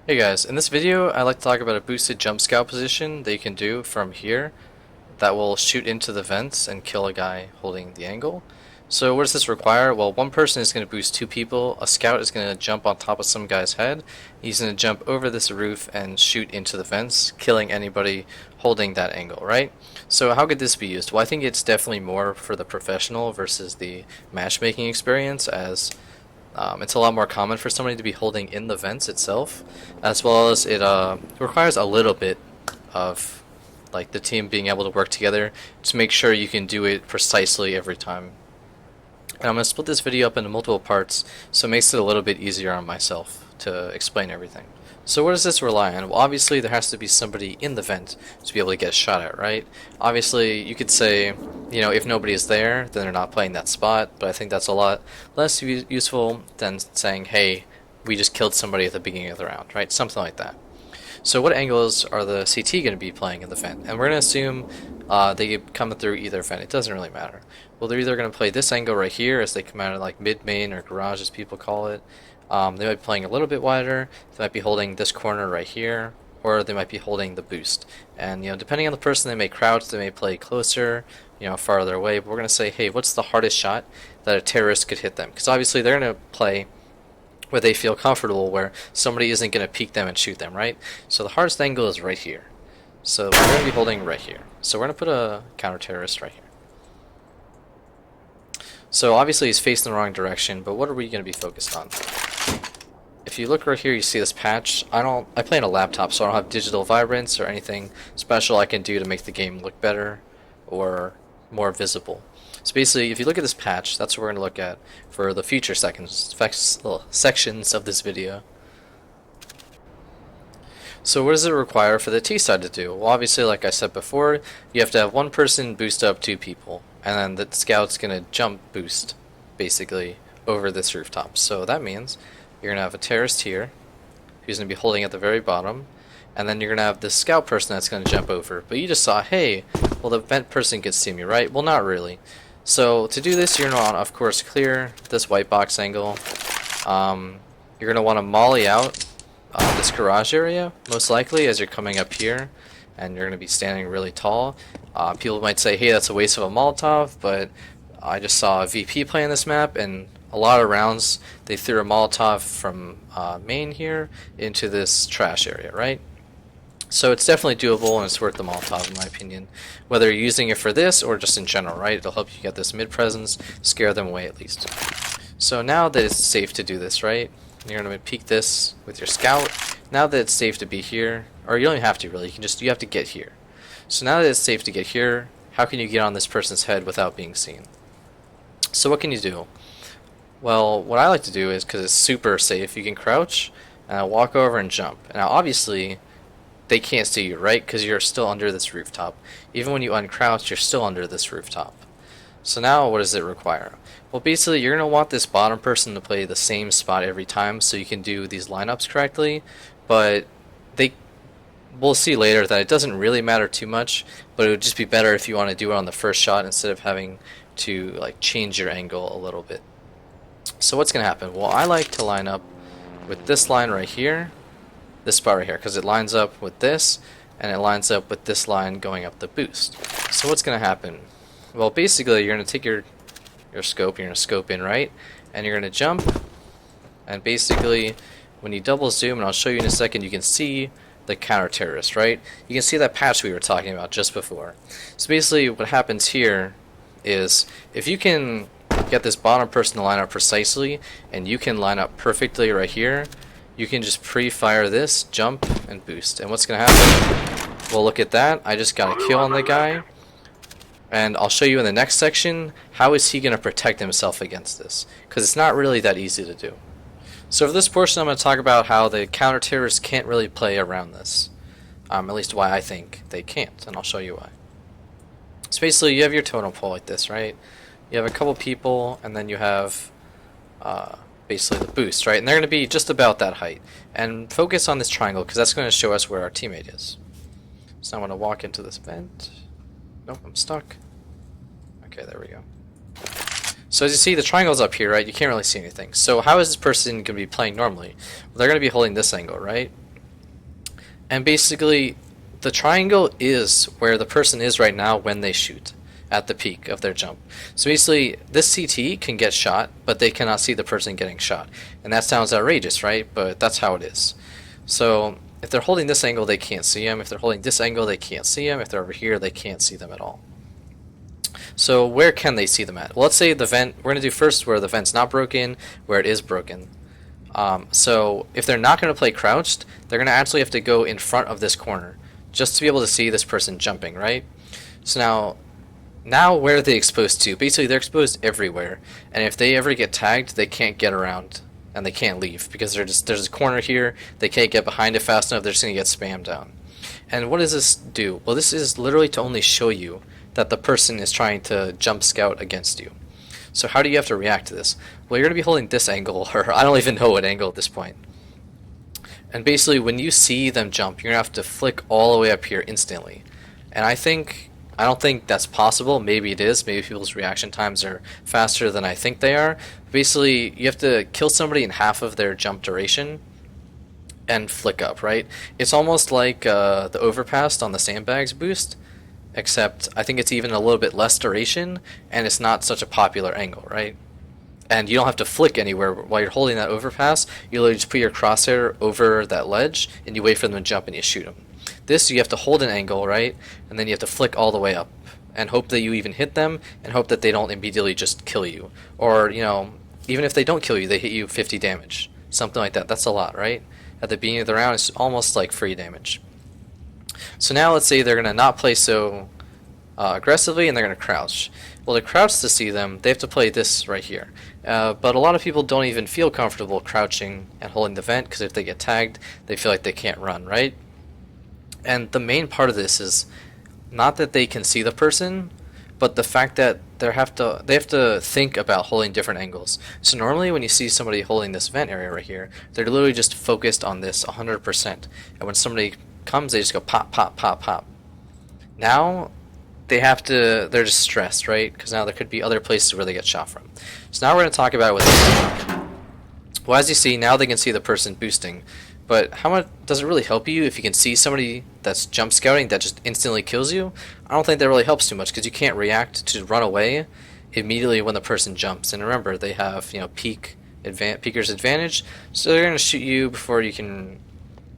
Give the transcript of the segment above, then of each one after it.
Hey guys, in this video I'd like to talk about a boosted jump scout position that you can do from here that will shoot into the vents and kill a guy holding the angle. So what does this require? Well, one person is going to boost two people, a scout is going to jump on top of some guy's head, he's going to jump over this roof and shoot into the vents, killing anybody holding that angle, right? So how could this be used? Well, I think it's definitely more for the professional versus the matchmaking experience, as it's a lot more common for somebody to be holding in the vents itself, as well as it requires a little bit of like the team being able to work together to make sure you can do it precisely every time. And I'm going to split this video up into multiple parts, so it makes it a little bit easier on myself to explain everything. So what does this rely on? Well, obviously there has to be somebody in the vent to be able to get a shot at, right? Obviously you could say, if nobody is there, then they're not playing that spot, but I think that's a lot less useful than saying, hey, we just killed somebody at the beginning of the round, right? Something like that. So what angles are the CT going to be playing in the vent? And we're going to assume they come through either vent. It doesn't really matter. Well, they're either going to play this angle right here as they come out of like mid-main or garage as people call it. They might be playing a little bit wider. They might be holding this corner right here, or they might be holding the boost. And depending on the person, they may crouch, they may play closer, farther away. But we're going to say, hey, what's the hardest shot that a terrorist could hit them? Because obviously they're going to play where they feel comfortable, where somebody isn't going to peek them and shoot them, right? So the hardest angle is right here. So we're going to be holding right here. So we're going to put a counter-terrorist right here. So obviously he's facing the wrong direction, but what are we going to be focused on? If you look right here, you see this patch. I play on a laptop, so I don't have digital vibrance or anything special I can do to make the game look better or more visible. So basically, if you look at this patch, that's what we're going to look at for the future sections of this video. So what does it require for the T side to do? Well, obviously, like I said before, you have to have one person boost up two people, and then the scout's going to jump boost, basically, over this rooftop. So that means you're going to have a terrorist here, who's going to be holding at the very bottom, and then you're going to have the scout person that's going to jump over. But you just saw, hey, well, the vent person could see me, right? Well, not really. So to do this, you're going to want to, of course, clear this white box angle. You're going to want to molly out this garage area, most likely, as you're coming up here, and you're going to be standing really tall. People might say, hey, that's a waste of a Molotov, but I just saw a VP playing this map, and a lot of rounds they threw a Molotov from main here into this trash area, right? So it's definitely doable, and it's worth the Molotov in my opinion, whether you're using it for this or just in general, right? It'll help you get this mid presence, scare them away at least. So now that it's safe to do this, right? You're going to peek this with your scout. Now that it's safe to be here, or you don't even have to really, you have to get here. So now that it's safe to get here, how can you get on this person's head without being seen? So what can you do? Well, what I like to do is, because it's super safe, you can crouch and walk over and jump. Now obviously they can't see you, right? Because you're still under this rooftop. Even when you uncrouch, you're still under this rooftop. So now what does it require? Well, basically you're going to want this bottom person to play the same spot every time so you can do these lineups correctly, but we'll see later that it doesn't really matter too much, but it would just be better if you want to do it on the first shot instead of having to like change your angle a little bit. So what's going to happen? Well, I like to line up with this line right here, this spot right here, because it lines up with this, and it lines up with this line going up the boost. So what's going to happen? Well, basically, you're going to take your scope, you're going to scope in, right? And you're going to jump, and basically, when you double zoom, and I'll show you in a second, you can see the counter-terrorist, right? You can see that patch we were talking about just before. So basically, what happens here is, if you can get this bottom person to line up precisely, and you can line up perfectly right here, you can just pre-fire this, jump, and boost. And what's going to happen? Well, look at that. I just got a kill on the guy. And I'll show you in the next section, how is he going to protect himself against this? Because it's not really that easy to do. So for this portion, I'm going to talk about how the counter-terrorists can't really play around this. At least why I think they can't, and I'll show you why. So basically, you have your totem pole like this, right? You have a couple people, and then you have basically the boost, right? And they're going to be just about that height. And focus on this triangle, because that's going to show us where our teammate is. So I'm going to walk into this vent. Nope, I'm stuck. Okay, there we go. So as you see, the triangle's up here, right? You can't really see anything. So how is this person going to be playing normally? Well, they're going to be holding this angle, right? And basically, the triangle is where the person is right now when they shoot at the peak of their jump. So basically, this CT can get shot, but they cannot see the person getting shot. And that sounds outrageous, right? But that's how it is. So if they're holding this angle, they can't see them. If they're holding this angle, they can't see them. If they're over here, they can't see them at all. So where can they see them at? Well, let's say the vent, we're going to do first where the vent's not broken, where it is broken. So if they're not going to play crouched, they're going to actually have to go in front of this corner just to be able to see this person jumping, right? So now where are they exposed to? Basically, they're exposed everywhere, and if they ever get tagged, they can't get around, and they can't leave, because there's a corner here, they can't get behind it fast enough, they're just going to get spammed down. And what does this do? Well, this is literally to only show you that the person is trying to jump scout against you. So how do you have to react to this? Well, you're going to be holding this angle, or I don't even know what angle at this point. And basically, when you see them jump, you're going to have to flick all the way up here instantly. And I don't think that's possible. Maybe it is. Maybe people's reaction times are faster than I think they are. Basically, you have to kill somebody in half of their jump duration and flick up, right? It's almost like the overpass on the sandbags boost, except I think it's even a little bit less duration, and it's not such a popular angle, right? And you don't have to flick anywhere while you're holding that overpass. You literally just put your crosshair over that ledge, and you wait for them to jump, and you shoot them. This, you have to hold an angle, right? And then you have to flick all the way up and hope that you even hit them and hope that they don't immediately just kill you. Or, you know, even if they don't kill you, they hit you 50 damage. Something like that. That's a lot, right? At the beginning of the round, it's almost like free damage. So now let's say they're going to not play so aggressively and they're going to crouch. Well, to crouch to see them, they have to play this right here. But a lot of people don't even feel comfortable crouching and holding the vent, because if they get tagged, they feel like they can't run, right? And the main part of this is not that they can see the person, but the fact that they have to think about holding different angles. So normally when you see somebody holding this vent area right here, they're literally just focused on this 100%. And when somebody comes, they just go pop, pop, pop, pop. Now they're just stressed, right? Because now there could be other places where they get shot from. So now we're going to talk about it with this. Well, as you see, now they can see the person boosting. But how much does it really help you if you can see somebody that's jump scouting that just instantly kills you? I don't think that really helps too much, because you can't react to run away immediately when the person jumps. And remember, they have, you know, peeker's advantage, so they're going to shoot you before you can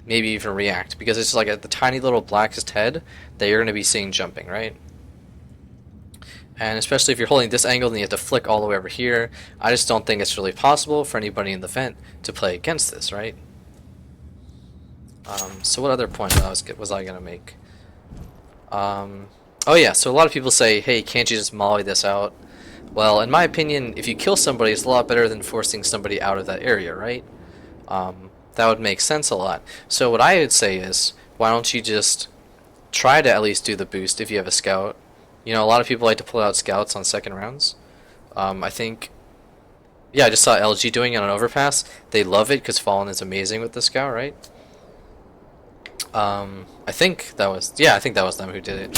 maybe even react, because it's like at the tiny little blackest head that you're going to be seeing jumping, right? And especially if you're holding this angle, then you have to flick all the way over here. I just don't think it's really possible for anybody in the vent to play against this, right? So what other point was I going to make? Oh yeah, so a lot of people say, hey, can't you just molly this out? Well, in my opinion, if you kill somebody, it's a lot better than forcing somebody out of that area, right? That would make sense a lot. So what I would say is, why don't you just try to at least do the boost if you have a scout? You know, a lot of people like to pull out scouts on second rounds. I think, yeah, I just saw LG doing it on Overpass. They love it because Fallen is amazing with the scout, right? I think that was them who did it.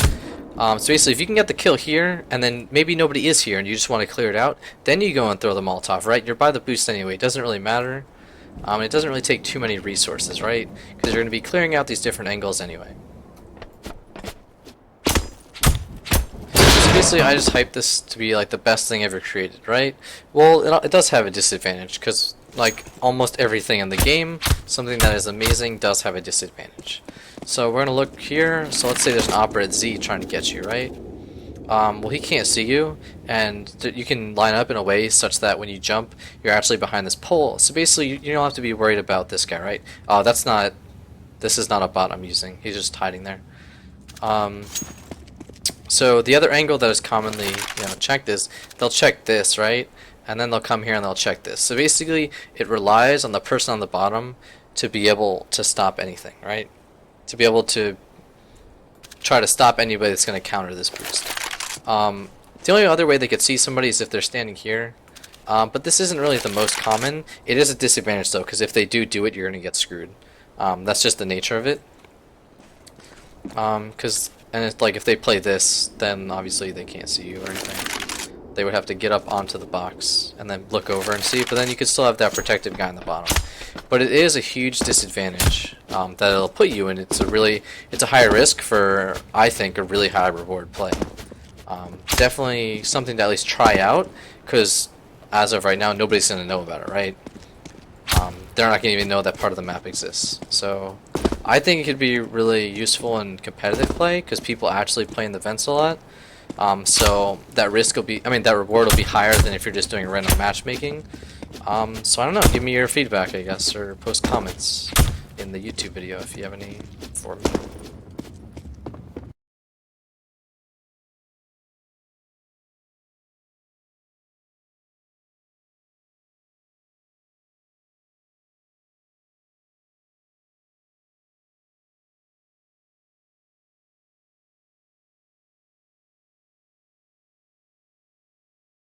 So basically, if you can get the kill here, and then maybe nobody is here, and you just want to clear it out, then you go and throw the Molotov, right? You're by the boost anyway. It doesn't really matter. It doesn't really take too many resources, right? Because you're going to be clearing out these different angles anyway. So basically, I just hyped this to be like the best thing ever created, right? Well, it does have a disadvantage, because like almost everything in the game, something that is amazing does have a disadvantage. So we're going to look here. So let's say there's an Opera at Z trying to get you, right? Well, he can't see you, and you can line up in a way such that when you jump, you're actually behind this pole. So basically, you don't have to be worried about this guy, right? Oh, this is not a bot I'm using. He's just hiding there. So the other angle that is commonly, checked is they'll check this, right? And then they'll come here and they'll check this. So basically, it relies on the person on the bottom to be able to stop anything, right? To be able to try to stop anybody that's going to counter this boost. The only other way they could see somebody is if they're standing here. But this isn't really the most common. It is a disadvantage though, because if they do it, you're going to get screwed. That's just the nature of it. And it's like if they play this, then obviously they can't see you or anything. They would have to get up onto the box and then look over and see, but then you could still have that protective guy on the bottom. But it is a huge disadvantage that it'll put you in. It's a higher risk for, I think, a really high reward play. Definitely something to at least try out, because as of right now, nobody's going to know about it, right? They're not going to even know that part of the map exists. So I think it could be really useful in competitive play, because people actually play in the vents a lot. So that that reward will be higher than if you're just doing random matchmaking. So I don't know, give me your feedback, I guess, or post comments in the YouTube video if you have any for me.